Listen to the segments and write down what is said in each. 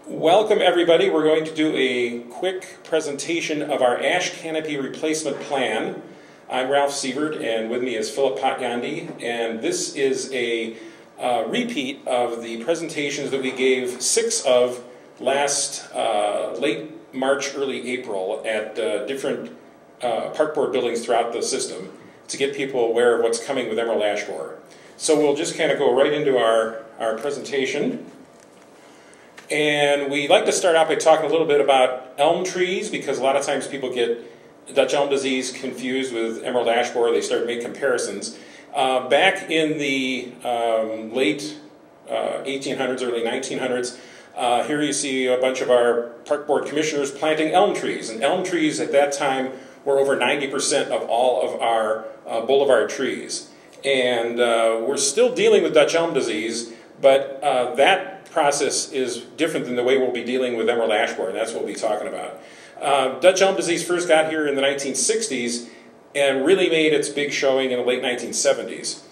Welcome everybody. We're going to do a quick presentation of our ash canopy replacement plan. I'm Ralph Sievert and with me is Philip Potgandi, and this is a repeat of the presentations that we gave 6 of last late March, early April at different park board buildings throughout the system to get people aware of what's coming with emerald ash borer. So we'll just kind of go right into our presentation. And we like to start out by talking a little bit about elm trees, because a lot of times people get Dutch elm disease confused with emerald ash borer. They start to make comparisons. Back in the late 1800s, early 1900s, here you see a bunch of our park board commissioners planting elm trees. And elm trees at that time were over 90% of all of our boulevard trees. And we're still dealing with Dutch elm disease, but that process is different than the way we'll be dealing with emerald ash borer, and that's what we'll be talking about. Dutch elm disease first got here in the 1960s and really made its big showing in the late 1970s.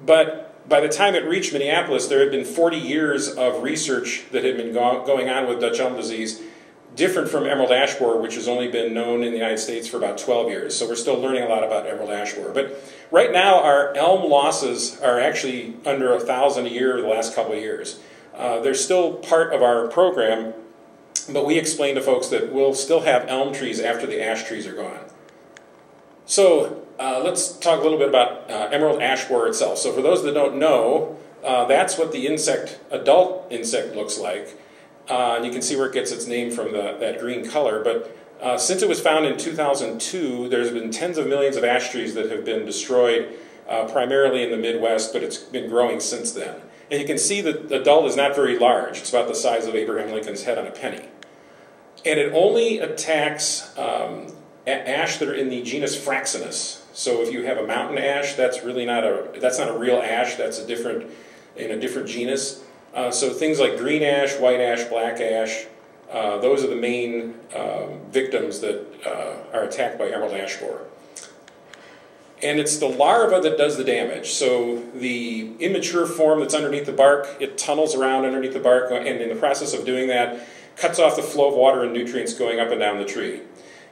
But by the time it reached Minneapolis, there had been 40 years of research that had been going on with Dutch elm disease, different from emerald ash borer, which has only been known in the United States for about 12 years. So we're still learning a lot about emerald ash borer. But right now, our elm losses are actually under 1,000 a year the last couple of years. They're still part of our program, but we explain to folks that we'll still have elm trees after the ash trees are gone. So let's talk a little bit about emerald ash borer itself. So for those that don't know, that's what the adult insect looks like. And you can see where it gets its name from that green color. But since it was found in 2002, there's been tens of millions of ash trees that have been destroyed, primarily in the Midwest, but it's been growing since then. And you can see that the adult is not very large. It's about the size of Abraham Lincoln's head on a penny. And it only attacks ash that are in the genus Fraxinus. So if you have a mountain ash, that's not a real ash. That's in a different genus. So things like green ash, white ash, black ash, those are the main victims that are attacked by emerald ash borer. And it's the larva that does the damage. So the immature form that's underneath the bark, it tunnels around underneath the bark, and in the process of doing that, cuts off the flow of water and nutrients going up and down the tree.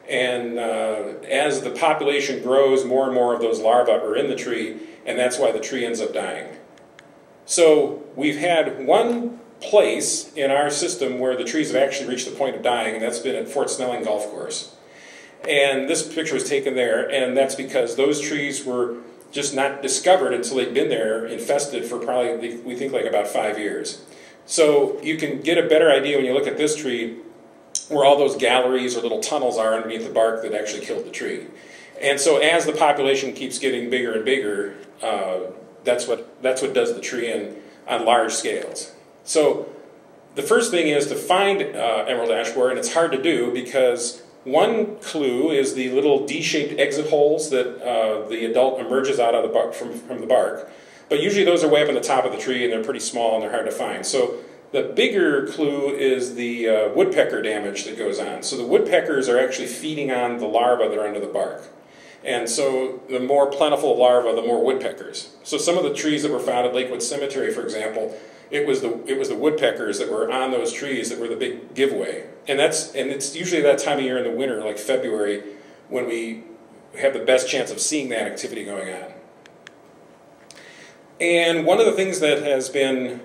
And as the population grows, more and more of those larvae are in the tree, and that's why the tree ends up dying. So we've had one place in our system where the trees have actually reached the point of dying, and that's been at Fort Snelling Golf Course. And this picture was taken there, and that's because those trees were just not discovered until they'd been there infested for probably, we think, like about 5 years. So you can get a better idea when you look at this tree where all those galleries or little tunnels are underneath the bark that actually killed the tree. And so as the population keeps getting bigger and bigger, that's what does the tree on large scales. So the first thing is to find emerald ash borer, and it's hard to do because one clue is the little D-shaped exit holes that the adult emerges out of the bark from the bark. But usually those are way up on the top of the tree, and they're pretty small and they're hard to find. So the bigger clue is the woodpecker damage that goes on. So the woodpeckers are actually feeding on the larvae that are under the bark. And so the more plentiful larvae, the more woodpeckers. So some of the trees that were found at Lakewood Cemetery, for example, it was the woodpeckers that were on those trees that were the big giveaway. And it's usually that time of year in the winter, like February, when we have the best chance of seeing that activity going on. And one of the things that has been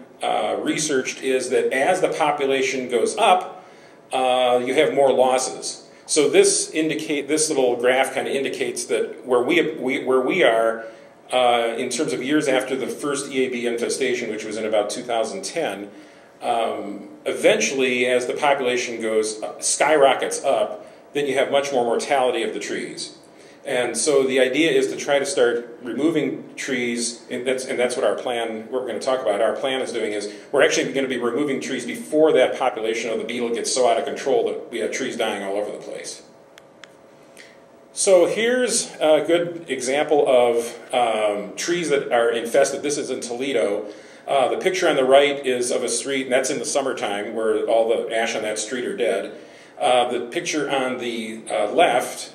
researched is that as the population goes up, you have more losses. So this little graph kind of indicates that where we are in terms of years after the first EAB infestation, which was in about 2010, eventually, as the population skyrockets up, then you have much more mortality of the trees. And so the idea is to try to start removing trees, and that's what our plan, what we're going to talk about, our plan is doing is we're actually going to be removing trees before that population of the beetle gets so out of control that we have trees dying all over the place. So here's a good example of trees that are infested. This is in Toledo. The picture on the right is of a street, and that's in the summertime where all the ash on that street are dead. The picture on the left,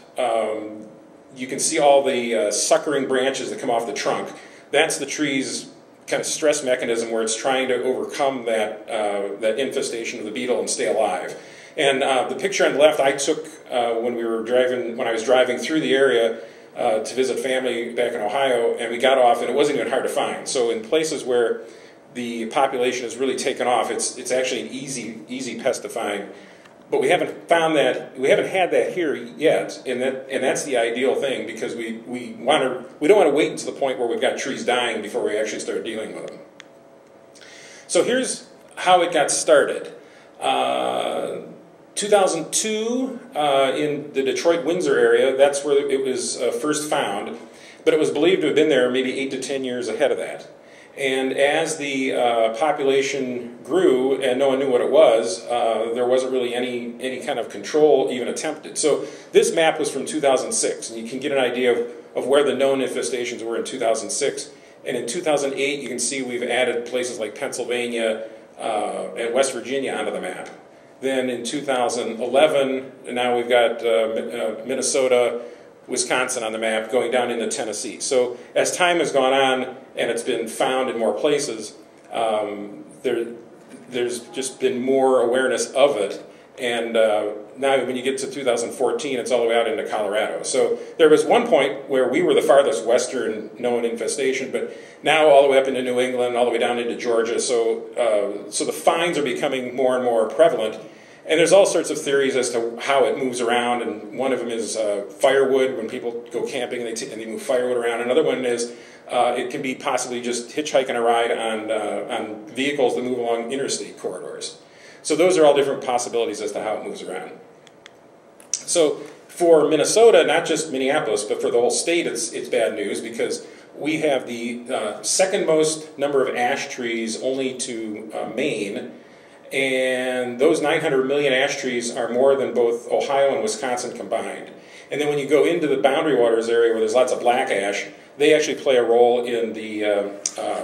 you can see all the suckering branches that come off the trunk. That's the trees kind of stress mechanism where it's trying to overcome that, that infestation of the beetle and stay alive. And the picture on the left I took when I was driving through the area to visit family back in Ohio, and we got off, and it wasn't even hard to find. So in places where the population has really taken off, it's actually an easy pest to find. But we haven't found that, we haven't had that here yet, and that's the ideal thing, because we don't want to wait until the point where we've got trees dying before we actually start dealing with them. So here's how it got started. 2002, in the Detroit-Windsor area, that's where it was first found, but it was believed to have been there maybe 8 to 10 years ahead of that. And as the population grew and no one knew what it was, there wasn't really any kind of control even attempted. So this map was from 2006, and you can get an idea of where the known infestations were in 2006. And in 2008, you can see we've added places like Pennsylvania and West Virginia onto the map. Then in 2011, now we've got Minnesota, Wisconsin on the map, going down into Tennessee. So as time has gone on and it's been found in more places, there's just been more awareness of it. And now when you get to 2014, it's all the way out into Colorado. So there was one point where we were the farthest western known infestation, but now all the way up into New England, all the way down into Georgia. So, so the finds are becoming more and more prevalent. And there's all sorts of theories as to how it moves around, and one of them is firewood. When people go camping and they move firewood around. Another one is it can be possibly just hitchhiking a ride on vehicles that move along interstate corridors. So those are all different possibilities as to how it moves around. So for Minnesota, not just Minneapolis, but for the whole state, it's bad news, because we have the second most number of ash trees only to Maine. And those 900 million ash trees are more than both Ohio and Wisconsin combined. And then when you go into the Boundary Waters area where there's lots of black ash, they actually play a role in the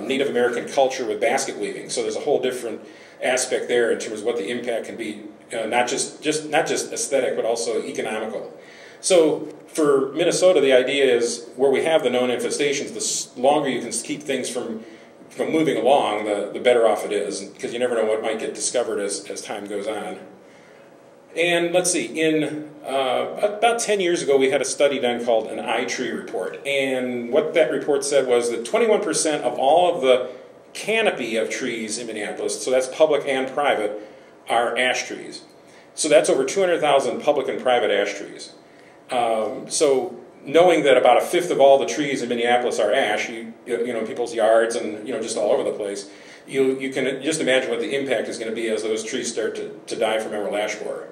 Native American culture with basket weaving. So there's a whole different aspect there in terms of what the impact can be, not just aesthetic, but also economical. So for Minnesota, the idea is where we have the known infestations, the longer you can keep things from moving along, the better off it is, because you never know what might get discovered as time goes on. And let's see, in about 10 years ago, we had a study done called an iTree report. And what that report said was that 21% of all of the canopy of trees in Minneapolis, so that's public and private, are ash trees. So that's over 200,000 public and private ash trees. So knowing that about 1/5 of all the trees in Minneapolis are ash, you know, in people's yards and just all over the place, you can just imagine what the impact is going to be as those trees start to die from emerald ash borer.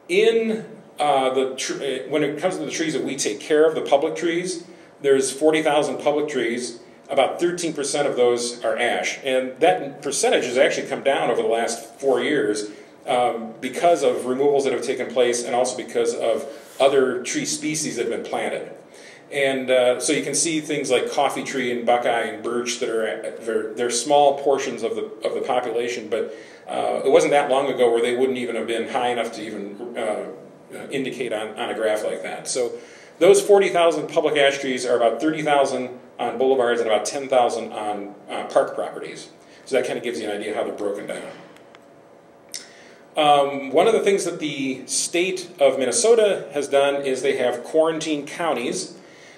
In when it comes to the trees that we take care of, the public trees, there's 40,000 public trees. About 13% of those are ash, and that percentage has actually come down over the last 4 years because of removals that have taken place, and also because of other tree species that have been planted. And so you can see things like coffee tree and buckeye and birch that they're small portions of the population, but it wasn't that long ago where they wouldn't even have been high enough to even indicate on a graph like that. So those 40,000 public ash trees are about 30,000 on boulevards and about 10,000 on park properties. So that kind of gives you an idea how they're broken down. One of the things that the state of Minnesota has done is they have quarantine counties.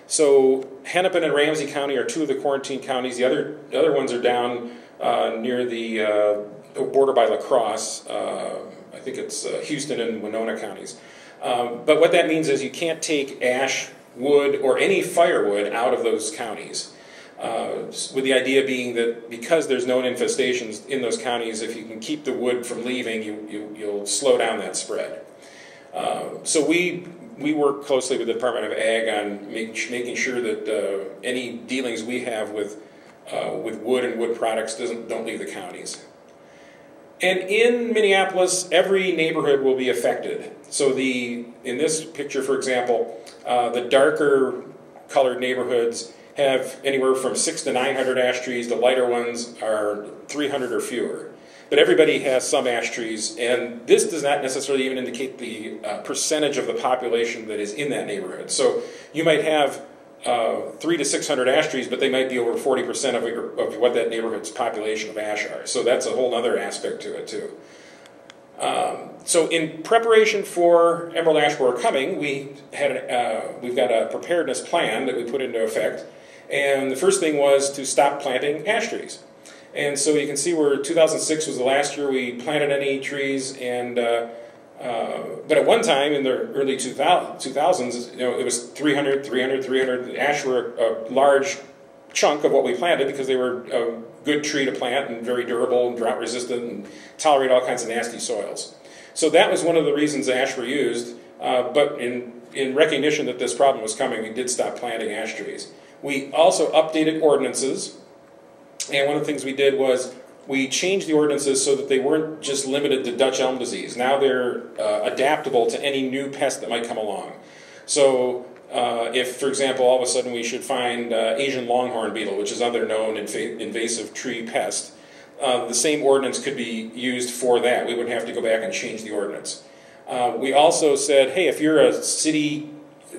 So Hennepin and Ramsey County are two of the quarantine counties. The other ones are down near the border by La Crosse. I think it's Houston and Winona counties. But what that means is you can't take ash, wood, or any firewood out of those counties. With the idea being that because there's known infestations in those counties, if you can keep the wood from leaving, you'll slow down that spread. So we work closely with the Department of Ag on making sure that any dealings we have with wood and wood products don't leave the counties. And in Minneapolis, every neighborhood will be affected. So in this picture, for example, the darker colored neighborhoods have anywhere from 600 to 900 ash trees. The lighter ones are 300 or fewer. But everybody has some ash trees, and this does not necessarily even indicate the percentage of the population that is in that neighborhood. So you might have 300 to 600 ash trees, but they might be over 40% of what that neighborhood's population of ash are. So that's a whole other aspect to it too. So in preparation for emerald ash borer coming, we've got a preparedness plan that we put into effect. And the first thing was to stop planting ash trees. And so you can see where 2006 was the last year we planted any trees, and but at one time in the early 2000s, it was 300. Ash were a large chunk of what we planted because they were a good tree to plant and very durable and drought resistant and tolerate all kinds of nasty soils. So that was one of the reasons ash were used, but in recognition that this problem was coming, we did stop planting ash trees. We also updated ordinances, and one of the things we did was we changed the ordinances so that they weren't just limited to Dutch elm disease. Now they're adaptable to any new pest that might come along. So if, for example, all of a sudden we should find Asian longhorn beetle, which is another known invasive tree pest, the same ordinance could be used for that. We wouldn't have to go back and change the ordinance. We also said, hey, if you're a city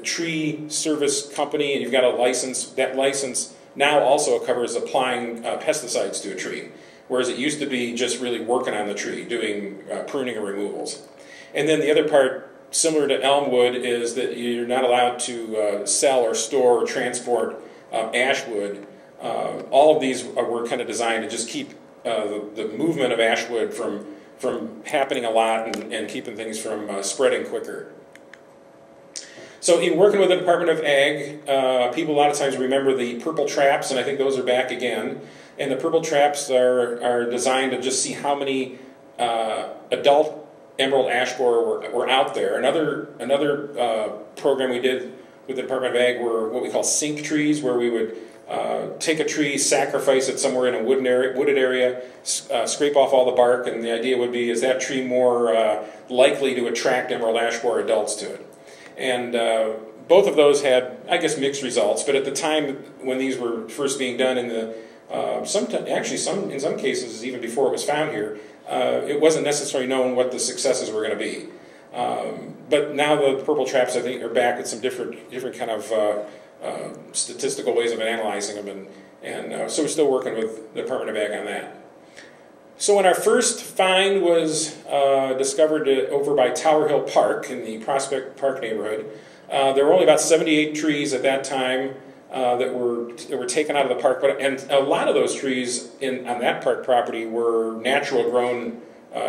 tree service company and you've got a license, that license now also covers applying pesticides to a tree, whereas it used to be just really working on the tree, doing pruning or removals. And then the other part, similar to elm wood, is that you're not allowed to sell or store or transport ash wood. All of these were kind of designed to just keep the movement of ash wood from happening a lot and keeping things from spreading quicker. So in working with the Department of Ag, people a lot of times remember the purple traps, and I think those are back again. And the purple traps are designed to just see how many adult emerald ash borer were out there. Another program we did with the Department of Ag were what we call sink trees, where we would take a tree, sacrifice it somewhere in a wooded area, scrape off all the bark, and the idea would be, is that tree more likely to attract emerald ash borer adults to it? And both of those had, I guess, mixed results, but at the time when these were first being done in the in some cases, even before it was found here, it wasn't necessarily known what the successes were going to be. But now the purple traps, I think, are back with some different kind of statistical ways of analyzing them, and so we're still working with the Department of Ag on that. So when our first find was discovered over by Tower Hill Park in the Prospect Park neighborhood, there were only about 78 trees at that time that were taken out of the park, and a lot of those trees on that park property were natural grown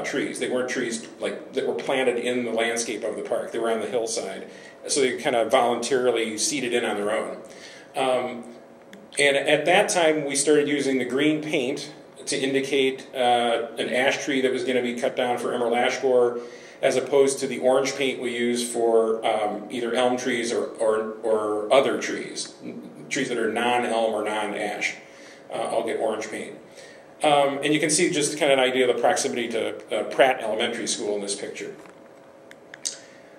trees. They weren't trees that were planted in the landscape of the park. They were on the hillside, so they kind of voluntarily seeded in on their own. And at that time, we started using the green paint to indicate an ash tree that was going to be cut down for emerald ash borer, as opposed to the orange paint we use for either elm trees or other trees that are non-elm or non-ash. I'll get orange paint. And you can see just kind of an idea of the proximity to Pratt Elementary School in this picture.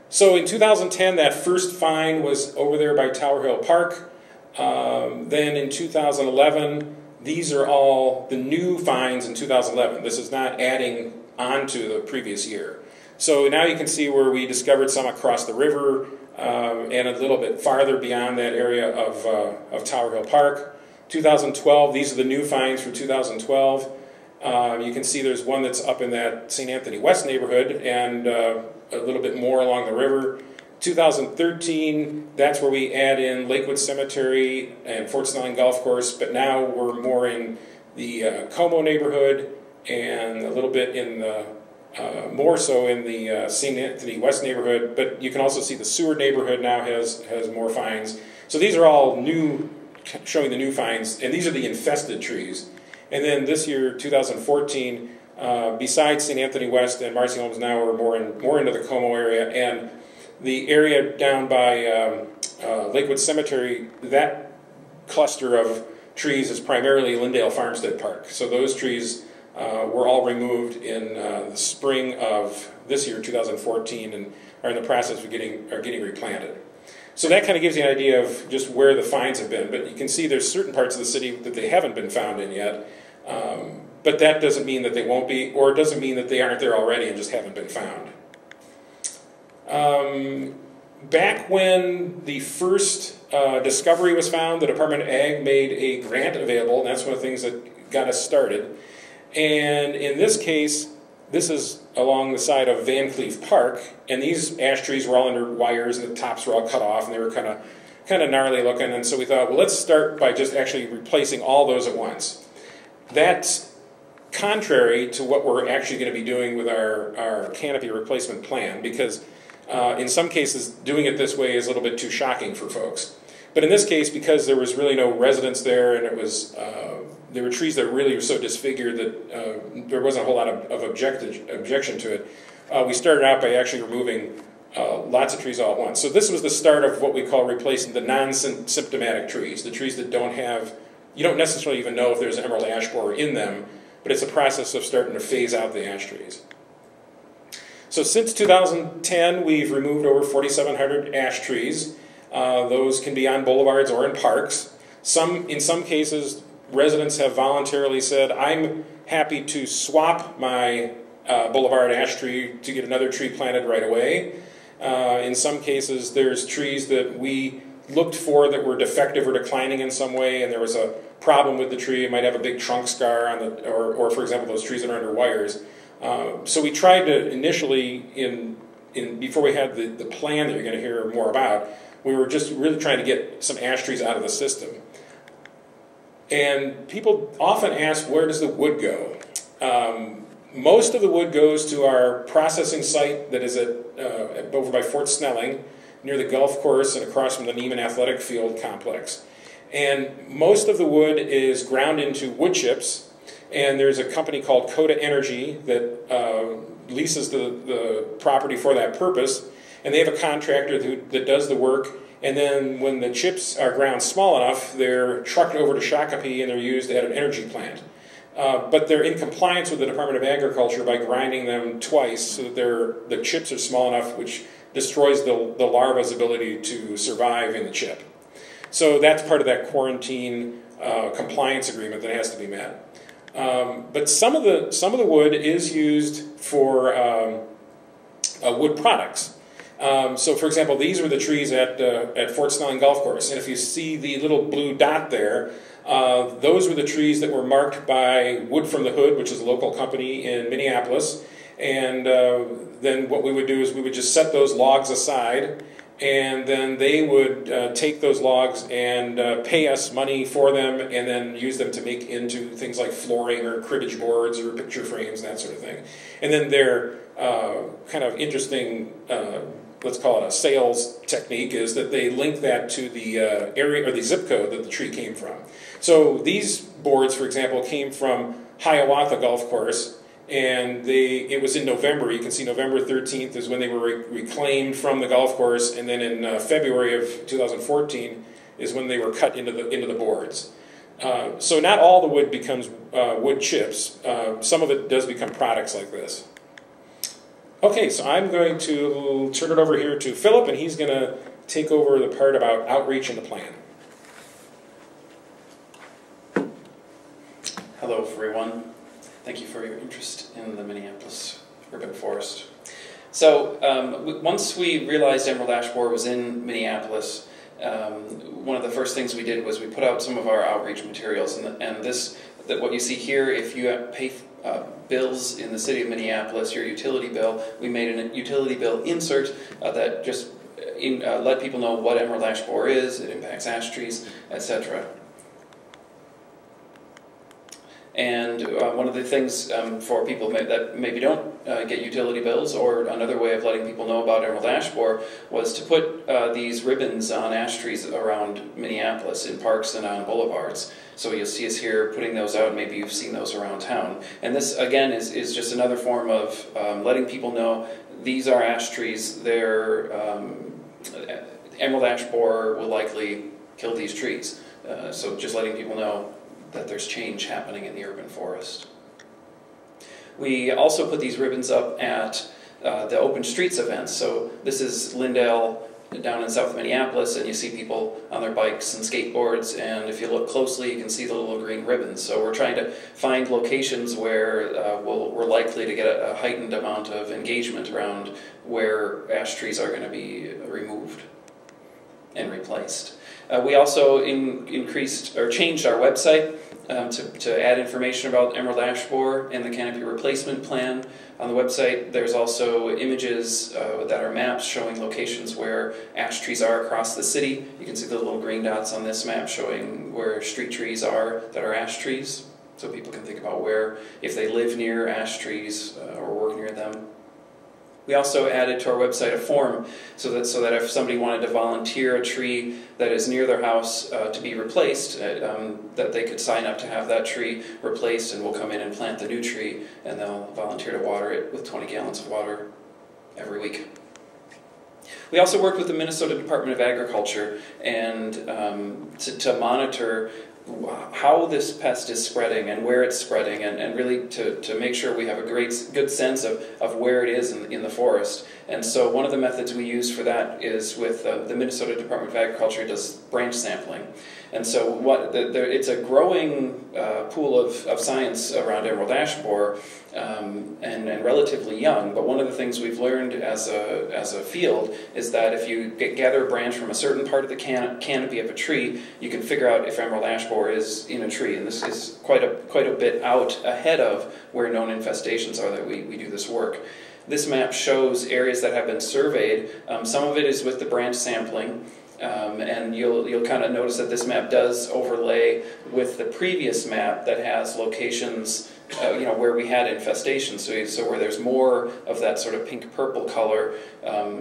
So in 2010, that first find was over there by Tower Hill Park. Then in 2011, these are all the new finds in 2011. This is not adding on to the previous year. So now you can see where we discovered some across the river and a little bit farther beyond that area of Tower Hill Park. 2012, these are the new finds for 2012. You can see there's one that's up in that St. Anthony West neighborhood and a little bit more along the river. 2013, that's where we add in Lakewood Cemetery and Fort Snelling Golf Course, but now we're more in the Como neighborhood and a little bit in the more so in the St. Anthony West neighborhood, but you can also see the Seward neighborhood now has more finds. So these are all new, showing the new finds, and these are the infested trees. And then this year, 2014, besides St. Anthony West and Marcy Holmes, now we're more into the Como area, and the area down by Lakewood Cemetery, that cluster of trees is primarily Lindale Farmstead Park. So those trees were all removed in the spring of this year, 2014, and are in the process of getting replanted. So that kind of gives you an idea of just where the finds have been. But you can see there's certain parts of the city that they haven't been found in yet. But that doesn't mean that they won't be, or it doesn't mean that they aren't there already and just haven't been found. back when the first discovery was found, the Department of Ag made a grant available, and that's one of the things that got us started. And in this case, this is along the side of Van Cleef Park, and these ash trees were all under wires, and the tops were all cut off, and they were kind of gnarly looking. And so we thought, well, let's start by just actually replacing all those at once. That's contrary to what we're actually going to be doing with our canopy replacement plan, because in some cases, doing it this way is a little bit too shocking for folks. But in this case, because there was really no residence there, and it was there were trees that really were so disfigured that there wasn't a whole lot of objection to it, we started out by actually removing lots of trees all at once. So this was the start of what we call replacing the non-symptomatic trees, the trees that don't have, you don't necessarily even know if there's an emerald ash borer in them, but it's a process of starting to phase out the ash trees. So since 2010, we've removed over 4,700 ash trees. Those can be on boulevards or in parks. In some cases, residents have voluntarily said, I'm happy to swap my boulevard ash tree to get another tree planted right away. In some cases, there's trees that we looked for that were defective or declining in some way, and there was a problem with the tree. It might have a big trunk scar on the, or for example, those trees that are under wires. So we tried to initially, before we had the plan that you're going to hear more about, we were just really trying to get some ash trees out of the system. And people often ask, where does the wood go? Most of the wood goes to our processing site that is over by Fort Snelling, near the golf course and across from the Neiman Athletic Field complex. And most of the wood is ground into wood chips, and there's a company called Coda Energy that leases the property for that purpose, and they have a contractor that does the work, and then when the chips are ground small enough, they're trucked over to Shakopee and they're used at an energy plant. But they're in compliance with the Department of Agriculture by grinding them twice so that the chips are small enough, which destroys the larva's ability to survive in the chip. So that's part of that quarantine compliance agreement that has to be met. But some of the wood is used for wood products. So, for example, these were the trees at Fort Snelling Golf Course, and if you see the little blue dot there, those were the trees that were marked by Wood from the Hood, which is a local company in Minneapolis. And then what we would do is we would just set those logs aside, and then they would take those logs and pay us money for them, and then use them to make into things like flooring or cribbage boards or picture frames, that sort of thing. And then their kind of interesting, let's call it a sales technique, is that they link that to the area or the zip code that the tree came from. So these boards, for example, came from Hiawatha Golf Course, and it was in November. You can see November 13th is when they were reclaimed from the golf course, and then in February of 2014 is when they were cut into the boards. So not all the wood becomes wood chips. Some of it does become products like this. Okay, so I'm going to turn it over here to Philip, and he's going to take over the part about outreach and the plan. Hello, everyone. Thank you for your interest in the Minneapolis urban forest. So once we realized emerald ash borer was in Minneapolis, one of the first things we did was we put out some of our outreach materials, and what you see here, if you pay bills in the city of Minneapolis, your utility bill, we made a utility bill insert that just let people know what emerald ash borer is, it impacts ash trees, etc. And one of the things for people that maybe don't get utility bills, or another way of letting people know about emerald ash borer, was to put these ribbons on ash trees around Minneapolis in parks and on boulevards. So you'll see us here putting those out. Maybe you've seen those around town. And this, again, is just another form of letting people know these are ash trees. They're emerald ash borer will likely kill these trees. So just letting people know that there's change happening in the urban forest. We also put these ribbons up at the open streets events. So this is Lindale down in South Minneapolis and you see people on their bikes and skateboards, and if you look closely you can see the little green ribbons. So we're trying to find locations where we're likely to get a heightened amount of engagement around where ash trees are going to be removed and replaced. We also changed our website to add information about emerald ash borer and the canopy replacement plan. On the website there's also images that are maps showing locations where ash trees are across the city. You can see the little green dots on this map showing where street trees are that are ash trees, so people can think about where, if they live near ash trees or work near them. We also added to our website a form so that if somebody wanted to volunteer a tree that is near their house to be replaced, that they could sign up to have that tree replaced, and we'll come in and plant the new tree, and they'll volunteer to water it with 20 gallons of water every week. We also worked with the Minnesota Department of Agriculture and to monitor how this pest is spreading and where it's spreading, and really to make sure we have a good sense of where it is in the forest. And so one of the methods we use for that is with the Minnesota Department of Agriculture does branch sampling. And so it's a growing pool of science around emerald ash borer, and relatively young, but one of the things we've learned as a field is that if you gather a branch from a certain part of the canopy of a tree, you can figure out if emerald ash borer is in a tree, and this is quite a bit out ahead of where known infestations are that we do this work. This map shows areas that have been surveyed. Some of it is with the branch sampling, and you'll kind of notice that this map does overlay with the previous map that has locations where we had infestations. So where there's more of that sort of pink-purple color,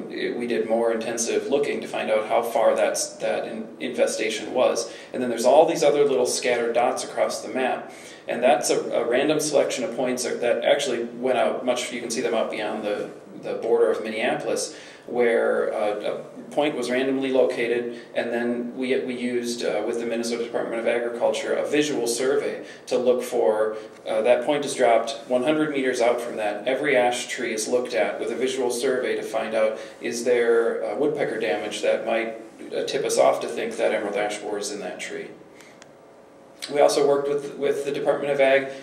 we did more intensive looking to find out how far that infestation was. And then there's all these other little scattered dots across the map. And that's a random selection of points that actually went out much, you can see them out beyond the border of Minneapolis, where a point was randomly located, and then we used, with the Minnesota Department of Agriculture, a visual survey to look for, that point is dropped 100 meters out from that. Every ash tree is looked at with a visual survey to find out, is there woodpecker damage that might tip us off to think that emerald ash borer is in that tree. We also worked with the Department of Ag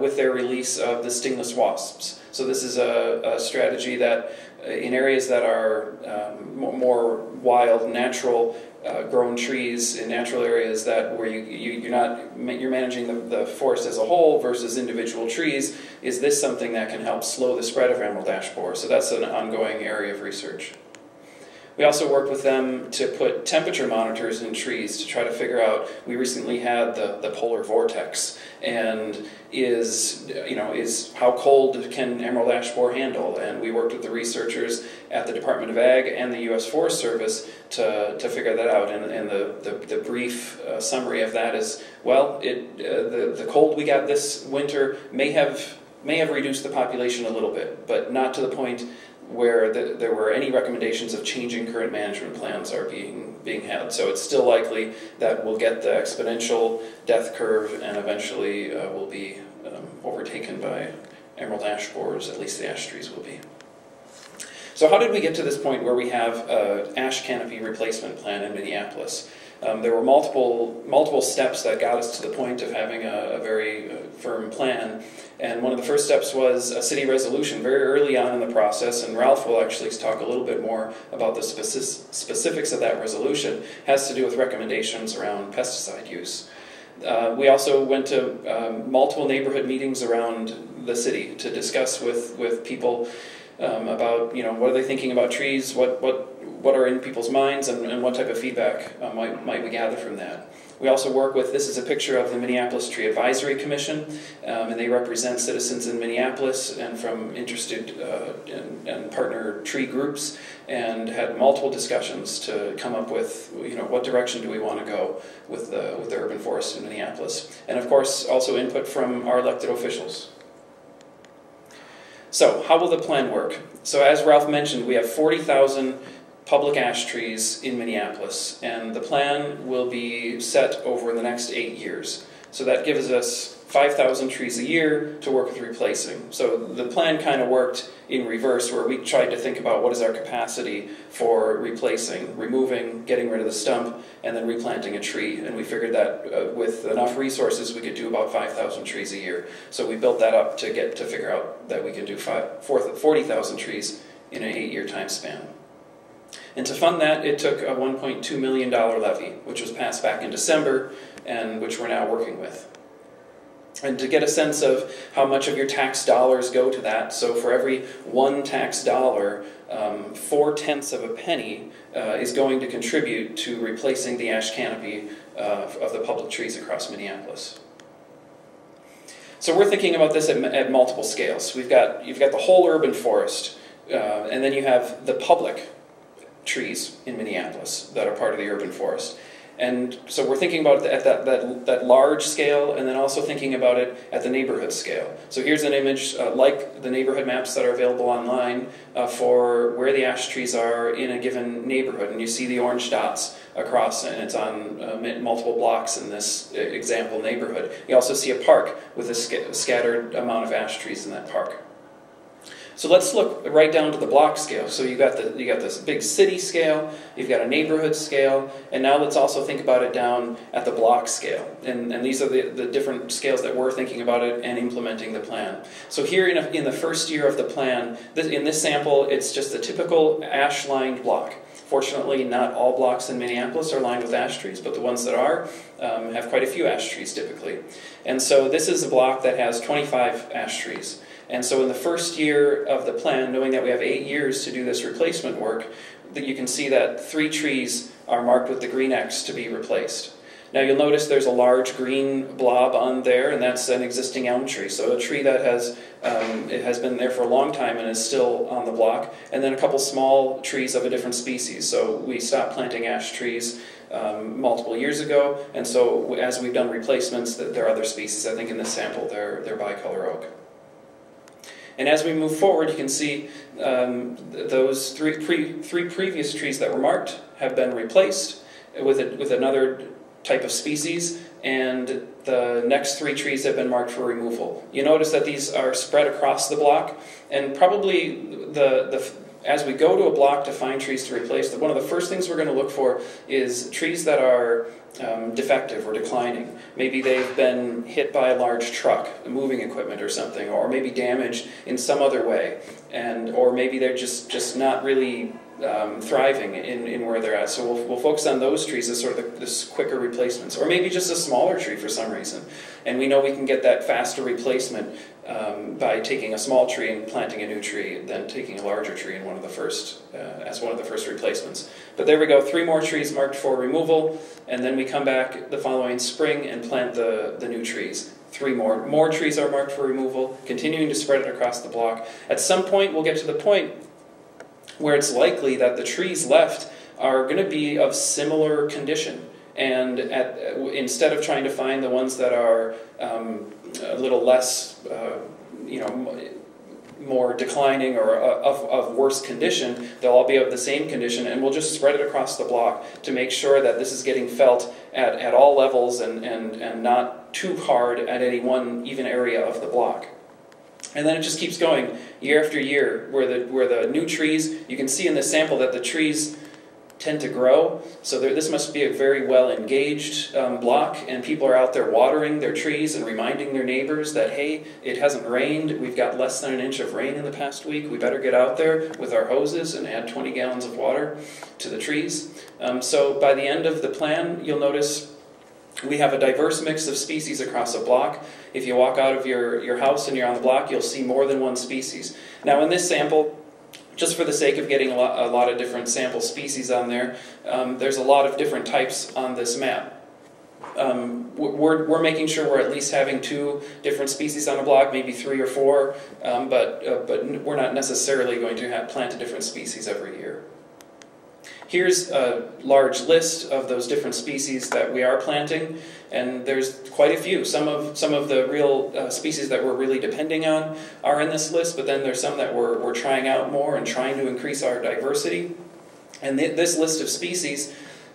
with their release of the stingless wasps. So this is a strategy that in areas that are more wild, natural grown trees, in natural areas where you're managing the forest as a whole versus individual trees, is this something that can help slow the spread of emerald ash borer? So that's an ongoing area of research. We also worked with them to put temperature monitors in trees to try to figure out, we recently had the polar vortex, and is how cold can emerald ash borer handle? And we worked with the researchers at the Department of Ag and the U.S. Forest Service to figure that out. And the brief summary of that is, well, the cold we got this winter may have reduced the population a little bit, but not to the point where there were any recommendations of changing current management plans are being had. So it's still likely that we'll get the exponential death curve and eventually will be overtaken by emerald ash borers, at least the ash trees will be. So how did we get to this point where we have an ash canopy replacement plan in Minneapolis? There were multiple steps that got us to the point of having a very firm plan. And one of the first steps was a city resolution very early on in the process, and Ralph will actually talk a little bit more about the specifics of that resolution. It has to do with recommendations around pesticide use. We also went to multiple neighborhood meetings around the city to discuss with people about, what are they thinking about trees, what are in people's minds, and what type of feedback might we gather from that. We also work with, this is a picture of the Minneapolis Tree Advisory Commission, and they represent citizens in Minneapolis and from interested and partner tree groups, and had multiple discussions to come up with, what direction do we want to go with the urban forest in Minneapolis. And of course, also input from our elected officials. So, how will the plan work? So as Ralph mentioned, we have 40,000 public ash trees in Minneapolis, and the plan will be set over the next 8 years. So that gives us 5,000 trees a year to work with replacing. So the plan kind of worked in reverse, where we tried to think about what is our capacity for replacing, removing, getting rid of the stump, and then replanting a tree. And we figured that with enough resources, we could do about 5,000 trees a year. So we built that up to figure out that we could do 40,000 trees in an 8-year time span. And to fund that, it took a $1.2 million levy, which was passed back in December, and which we're now working with. And to get a sense of how much of your tax dollars go to that, so for every one tax dollar, 4/10 of a penny is going to contribute to replacing the ash canopy of the public trees across Minneapolis. So we're thinking about this at multiple scales. You've got the whole urban forest, and then you have the public trees in Minneapolis that are part of the urban forest. And so we're thinking about it at that large scale, and then also thinking about it at the neighborhood scale. So here's an image like the neighborhood maps that are available online for where the ash trees are in a given neighborhood. And you see the orange dots across, and it's on multiple blocks in this example neighborhood. You also see a park with a scattered amount of ash trees in that park. So let's look right down to the block scale. So you got this big city scale, you've got a neighborhood scale, and now let's also think about it down at the block scale. And these are the different scales that we're thinking about it and implementing the plan. So here in the first year of the plan, in this sample, it's just a typical ash-lined block. Fortunately, not all blocks in Minneapolis are lined with ash trees, but the ones that are have quite a few ash trees typically. And so this is a block that has 25 ash trees. And so in the first year of the plan, knowing that we have 8 years to do this replacement work, that you can see that 3 trees are marked with the green X to be replaced. Now you'll notice there's a large green blob on there, and that's an existing elm tree. So a tree that has been there for a long time and is still on the block. And then a couple small trees of a different species. So we stopped planting ash trees multiple years ago, and so as we've done replacements, there are other species. I think in this sample they're bicolor oak. And as we move forward, you can see those three previous trees that were marked have been replaced with another type of species, and the next 3 trees have been marked for removal. You notice that these are spread across the block, and probably as we go to a block to find trees to replace, one of the first things we're going to look for is trees that are defective or declining. Maybe they've been hit by a large truck, moving equipment or something, or maybe damaged in some other way, or maybe they're just not really thriving in where they're at. So we'll focus on those trees as sort of this quicker replacements, or maybe just a smaller tree for some reason. And we know we can get that faster replacement by taking a small tree and planting a new tree than taking a larger tree in as one of the first replacements. But there we go, 3 more trees marked for removal, and then we come back the following spring and plant the new trees. 3 more trees are marked for removal, continuing to spread it across the block. At some point, we'll get to the point where it's likely that the trees left are going to be of similar condition. And instead of trying to find the ones that are a little less, more declining or of worse condition, they'll all be of the same condition, and we'll just spread it across the block to make sure that this is getting felt at all levels and not too hard at any one even area of the block. And then it just keeps going year after year, where the new trees, you can see in this sample that the trees tend to grow. So this must be a very well engaged block, and people are out there watering their trees and reminding their neighbors that, hey, it hasn't rained, we've got less than an inch of rain in the past week, we better get out there with our hoses and add 20 gallons of water to the trees. So by the end of the plan, you'll notice we have a diverse mix of species across a block. If you walk out of your house and you're on the block, you'll see more than one species. Now in this sample, just for the sake of getting a lot of different sample species on there, there's a lot of different types on this map. We're making sure we're at least having 2 different species on a block, maybe 3 or 4, but we're not necessarily going to plant a different species every year. Here's a large list of those different species that we are planting, and there's quite a few. Some of the real species that we're really depending on are in this list, but then there's some that we're trying out more and trying to increase our diversity. And this list of species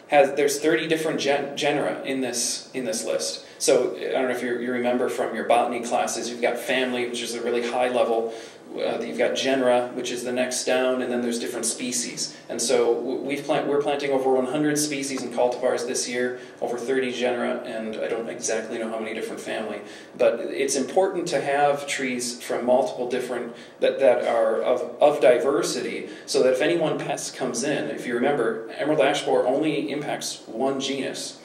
there's 30 different genera in this list. So I don't know if you remember from your botany classes, you've got family, which is a really high level. You've got genera, which is the next down, and then there's different species. And so we're planting over 100 species and cultivars this year, over 30 genera, and I don't exactly know how many different family. But it's important to have trees from multiple different, that are of diversity, so that if any one pest comes in, if you remember, emerald ash borer only impacts one genus,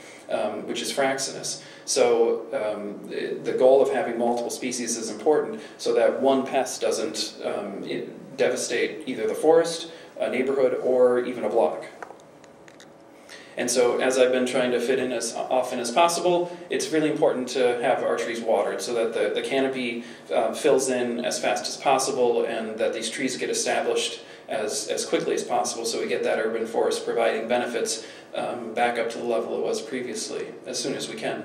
which is Fraxinus. So the goal of having multiple species is important so that one pest doesn't devastate either the forest, a neighborhood, or even a block. And so as I've been trying to fit in as often as possible, it's really important to have our trees watered so that the canopy fills in as fast as possible and that these trees get established as quickly as possible so we get that urban forest providing benefits back up to the level it was previously as soon as we can.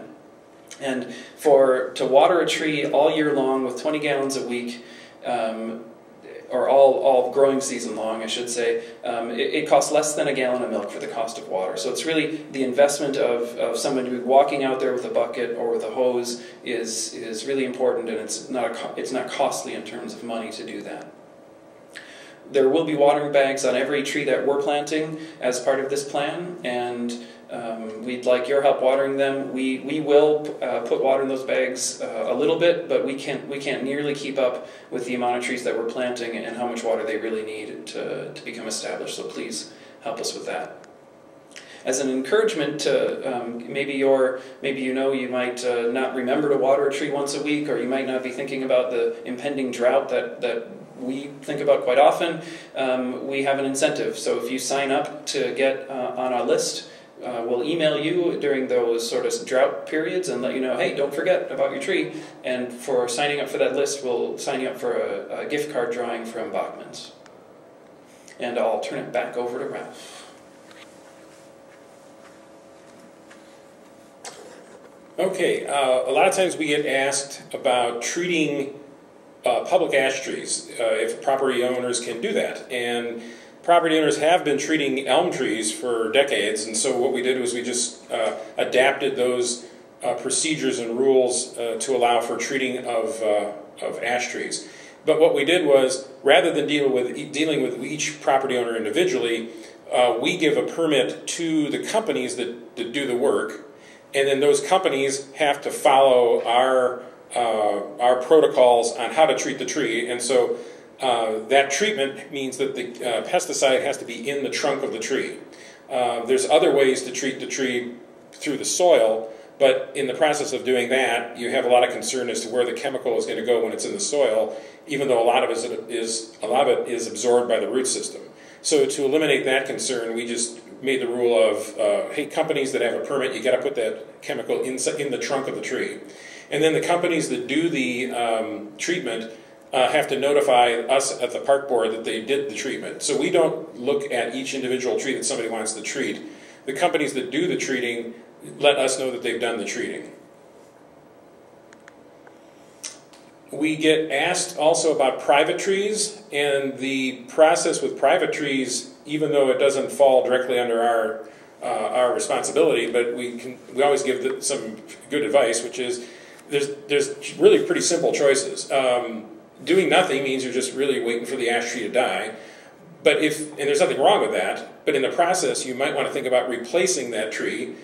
And to water a tree all year long with 20 gallons a week, or all growing season long, I should say, it costs less than a gallon of milk for the cost of water. So it's really the investment of someone walking out there with a bucket or with a hose is really important, and it's not costly in terms of money to do that. There will be watering bags on every tree that we're planting as part of this plan, and we'd like your help watering them. We will put water in those bags a little bit, but we can't nearly keep up with the amount of trees that we're planting and how much water they really need to become established. So please help us with that. As an encouragement to maybe you might not remember to water a tree once a week, or you might not be thinking about the impending drought that we think about quite often. We have an incentive. So if you sign up to get on our list, we'll email you during those sort of drought periods and let you know, hey, don't forget about your tree. And for signing up for that list, we'll sign you up for a gift card drawing from Bachman's. And I'll turn it back over to Ralph. Okay, a lot of times we get asked about treating public ash trees, if property owners can do that. And property owners have been treating elm trees for decades, and so what we did was we just adapted those procedures and rules to allow for treating of ash trees. But what we did was, rather than dealing with each property owner individually, we give a permit to the companies that do the work, and then those companies have to follow our protocols on how to treat the tree. And so that treatment means that the pesticide has to be in the trunk of the tree. There's other ways to treat the tree through the soil, but in the process of doing that, you have a lot of concern as to where the chemical is going to go when it's in the soil, even though a lot of it is absorbed by the root system. So to eliminate that concern, we just made the rule of, hey, companies that have a permit, you got to put that chemical in the trunk of the tree. And then the companies that do the treatment have to notify us at the park board that they did the treatment. So we don't look at each individual tree that somebody wants to treat. The companies that do the treating let us know that they've done the treating. We get asked also about private trees, and the process with private trees, even though it doesn't fall directly under our responsibility, but we always give some good advice, which is there's really pretty simple choices. Doing nothing means you're just really waiting for the ash tree to die. But and there's nothing wrong with that, but in the process you might want to think about replacing that tree.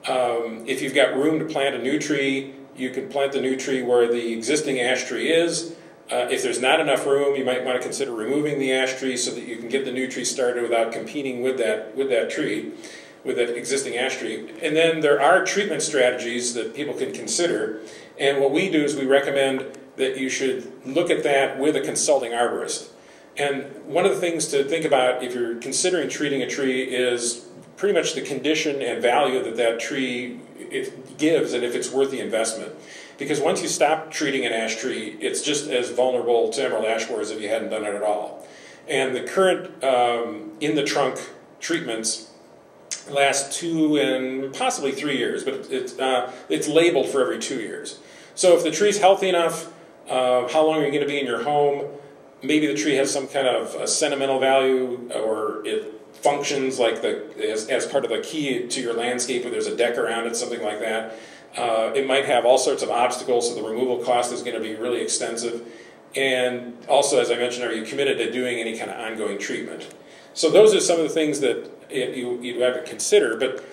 If you've got room to plant a new tree, you can plant the new tree where the existing ash tree is. If there's not enough room, you might want to consider removing the ash tree so that you can get the new tree started without competing with that tree, with that existing ash tree. And then there are treatment strategies that people can consider. And what we do is we recommend that you should look at that with a consulting arborist. And one of the things to think about if you're considering treating a tree is pretty much the condition and value that tree it gives and if it's worth the investment. Because once you stop treating an ash tree, it's just as vulnerable to emerald ash borer as if you hadn't done it at all. And the current in-the-trunk treatments last 2 and possibly 3 years, but it's labeled for every 2 years. So if the tree's healthy enough, how long are you going to be in your home? Maybe the tree has some kind of a sentimental value, or functions like as part of the key to your landscape where there's a deck around it, something like that. It might have all sorts of obstacles, so the removal cost is going to be really extensive. And also, as I mentioned, are you committed to doing any kind of ongoing treatment? So those are some of the things that you have to consider. But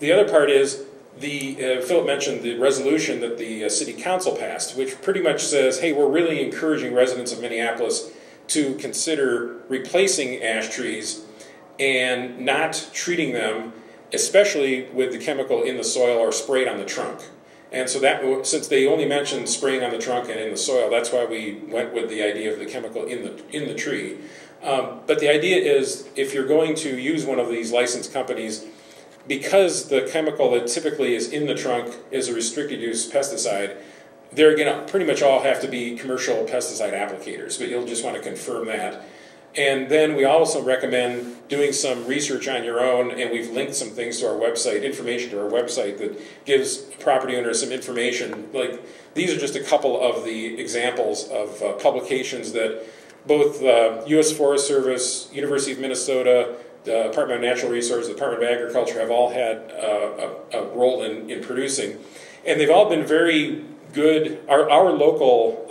the other part is, Philip mentioned the resolution that the City Council passed, which pretty much says, hey, we're really encouraging residents of Minneapolis to consider replacing ash trees and not treating them, especially with the chemical in the soil or sprayed on the trunk. And so that, since they only mentioned spraying on the trunk and in the soil, that's why we went with the idea of the chemical in the tree. But the idea is, if you're going to use one of these licensed companies, because the chemical that typically is in the trunk is a restricted use pesticide, they're going to pretty much all have to be commercial pesticide applicators, but you'll just want to confirm that. And then we also recommend doing some research on your own, and we've linked some things to our website, information to our website that gives property owners some information. Like, these are just a couple of the examples of publications that both U.S. Forest Service, University of Minnesota, the Department of Natural Resources, the Department of Agriculture have all had a role in producing. And they've all been very good. Our local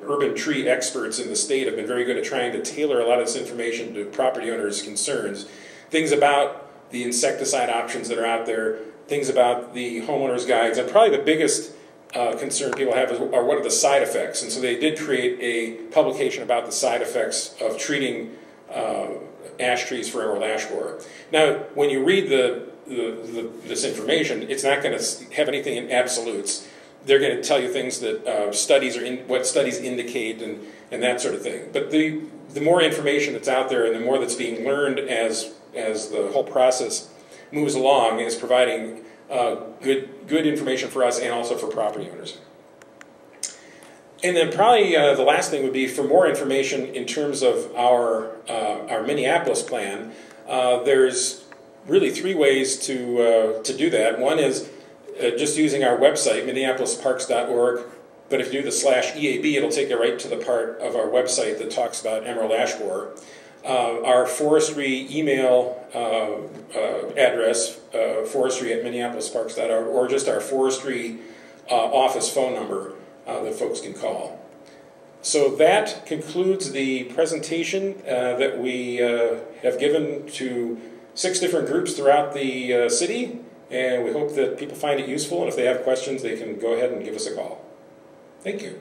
urban tree experts in the state have been very good at trying to tailor a lot of this information to property owners' concerns. Things about the insecticide options that are out there, things about the homeowners' guides, and probably the biggest concern people have are what are the side effects. And so they did create a publication about the side effects of treating ash trees for emerald ash borer. Now, when you read this information, it's not going to have anything in absolutes. They're going to tell you things that what studies indicate and that sort of thing. But the more information that's out there and the more that's being learned as the whole process moves along is providing good information for us and also for property owners. And then probably the last thing would be, for more information in terms of our Minneapolis plan, there's really 3 ways to do that. One is just using our website, minneapolisparks.org, but if you do the /EAB, it'll take you right to the part of our website that talks about emerald ash borer. Our forestry email address, forestry@minneapolisparks.org, or just our forestry office phone number that folks can call. So that concludes the presentation that we have given to 6 different groups throughout the city, and we hope that people find it useful, and if they have questions, they can go ahead and give us a call. Thank you.